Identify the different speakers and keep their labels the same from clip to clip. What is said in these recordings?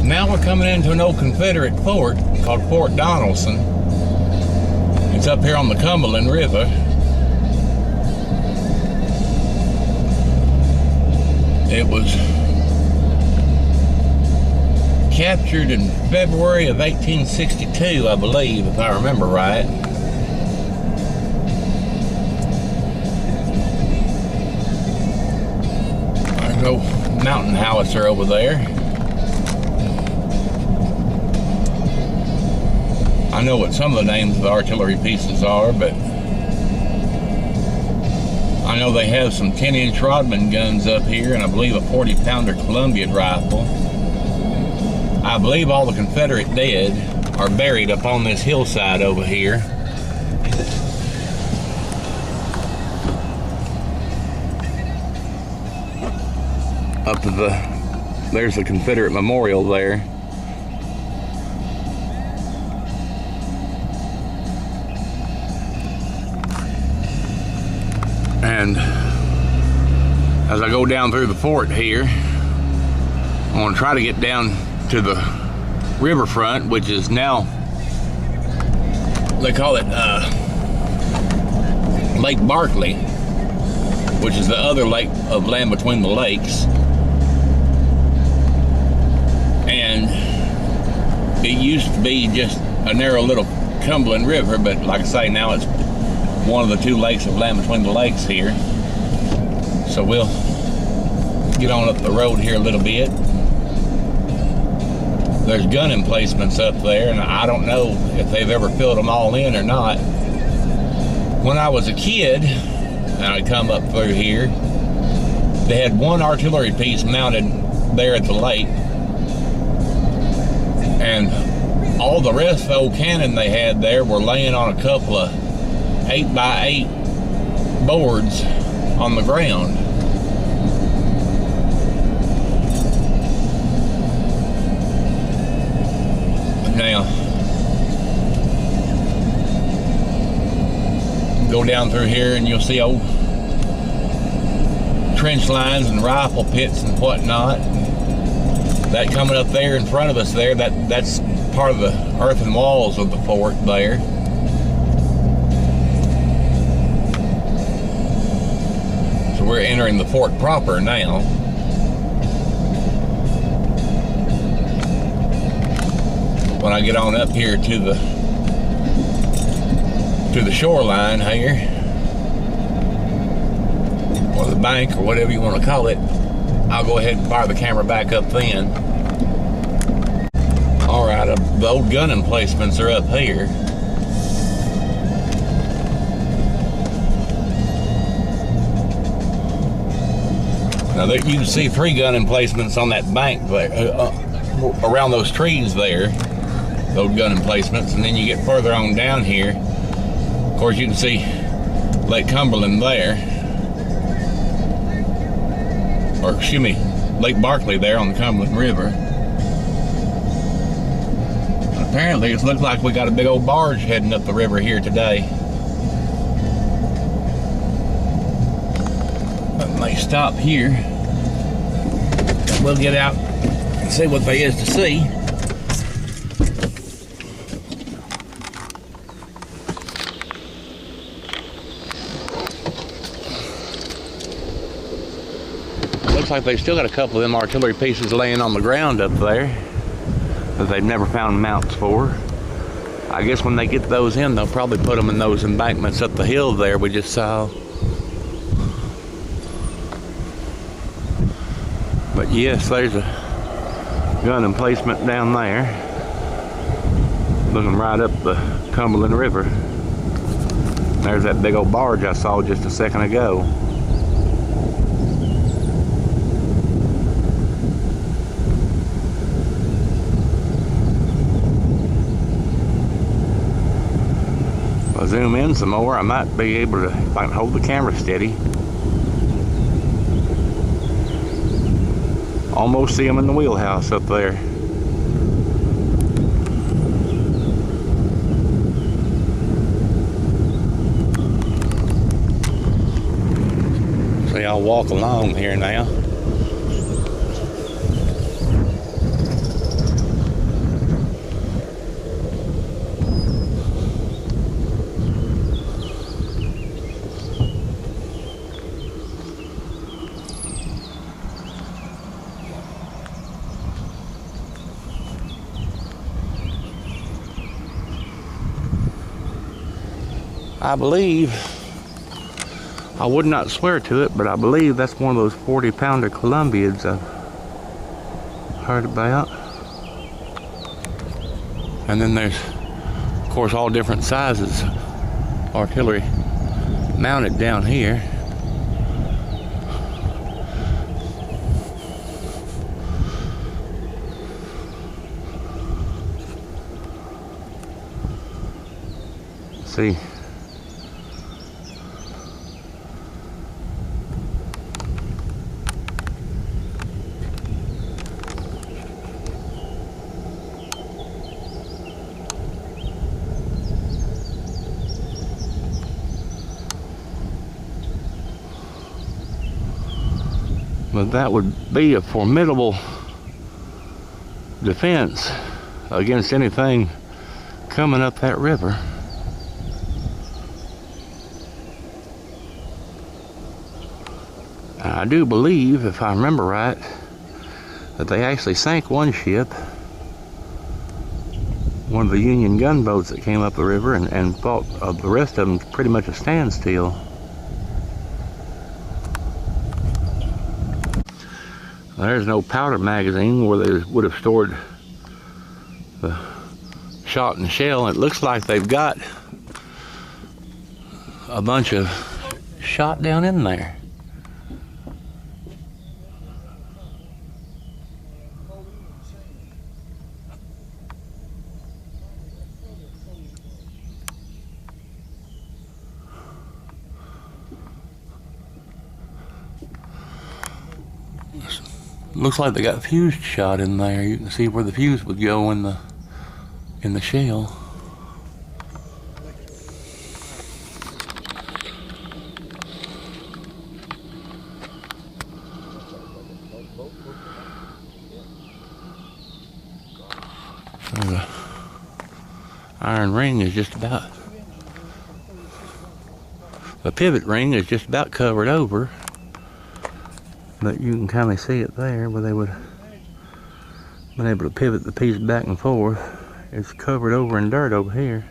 Speaker 1: Now we're coming into an old Confederate fort called Fort Donelson. It's up here on the Cumberland River. It was captured in February of 1862, I believe, if I remember right. There's no mountain howitzer over there. I know what some of the names of the artillery pieces are, but I know they have some 10-inch Rodman guns up here, and I believe a 40-pounder Columbian rifle. I believe all the Confederate dead are buried up on this hillside over here. Up to there's the Confederate memorial there. And as I go down through the fort here, I'm going to try to get down to the riverfront, which is now, they call it Lake Barkley, which is the other lake of land between the lakes. And it used to be just a narrow little Cumberland River, but like I say, now it's one of the two lakes of land between the lakes here. So we'll get on up the road here a little bit. There's gun emplacements up there, and I don't know if they've ever filled them all in or not. When I was a kid, and I come up through here, they had one artillery piece mounted there at the lake, and all the rest of the old cannon they had there were laying on a couple of 8x8 boards on the ground. Now, go down through here and you'll see old trench lines and rifle pits and whatnot. That coming up there in front of us there, that's part of the earthen walls of the fort there. So we're entering the fort proper now. When I get on up here to the shoreline here, or the bank, or whatever you want to call it, I'll go ahead and fire the camera back up then. All right, the old gun emplacements are up here. Now there, you can see 3 gun emplacements on that bank there, around those trees there. Those gun emplacements, and then you get further on down here, of course you can see Lake Cumberland there, or excuse me, Lake Barkley there on the Cumberland River. Apparently it looks like we got a big old barge heading up the river here today. But they stop here, and we'll get out and see what there is to see. Looks like they've still got a couple of them artillery pieces laying on the ground up there that they've never found mounts for. I guess when they get those in, they'll probably put them in those embankments up the hill there we just saw. But yes, there's a gun emplacement down there, looking right up the Cumberland River. There's that big old barge I saw just a second ago. If I zoom in some more, I might be able to, if I can hold the camera steady, almost see them in the wheelhouse up there. So y'all walk along here now. I believe, I would not swear to it, but I believe that's one of those 40-pounder Columbiads I've heard about. And then there's, of course, all different sizes artillery mounted down here. See, but that would be a formidable defense against anything coming up that river. I do believe, if I remember right, that they actually sank one ship, one of the Union gunboats that came up the river, and fought the rest of them pretty much a standstill. There's no powder magazine where they would have stored the shot and shell. It looks like they've got a bunch of shot down in there. Looks like they got fused shot in there. You can see where the fuse would go in the shell. The iron ring is just about, the pivot ring is just about covered over. But you can kind of see it there where they would have been able to pivot the piece back and forth. It's covered over in dirt over here.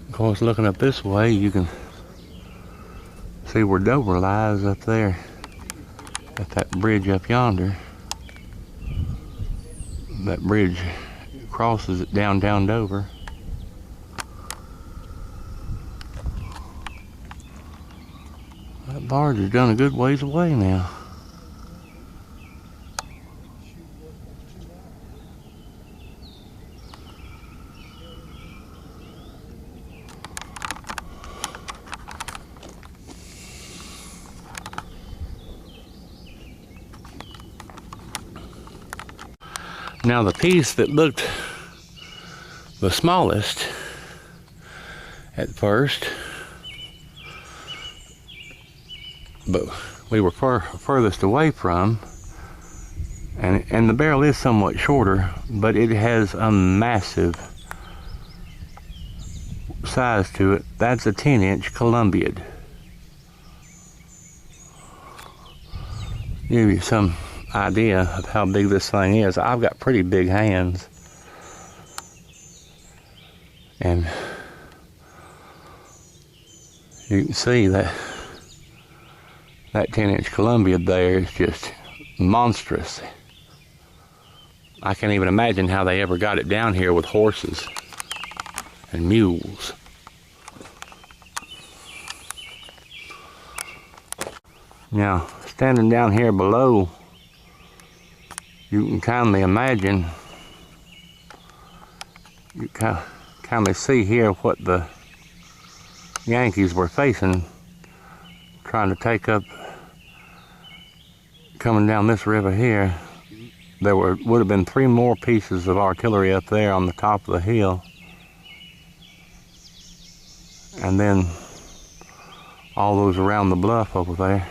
Speaker 1: Of course, looking up this way, you can see where Dover lies up there. At that bridge up yonder. That bridge crosses it down Dover. That barge has done a good ways away now. Now the piece that looked the smallest at first, but we were furthest away from, and the barrel is somewhat shorter, but it has a massive size to it. That's a 10-inch Columbiad. Give you some idea of how big this thing is. I've got pretty big hands, and you can see that 10-inch Columbiad there is just monstrous. I can't even imagine how they ever got it down here with horses and mules. Now, standing down here below, you can kindly imagine, you kindly see here what the Yankees were facing, trying to take up, coming down this river here. There would have been 3 more pieces of artillery up there on the top of the hill, and then all those around the bluff over there.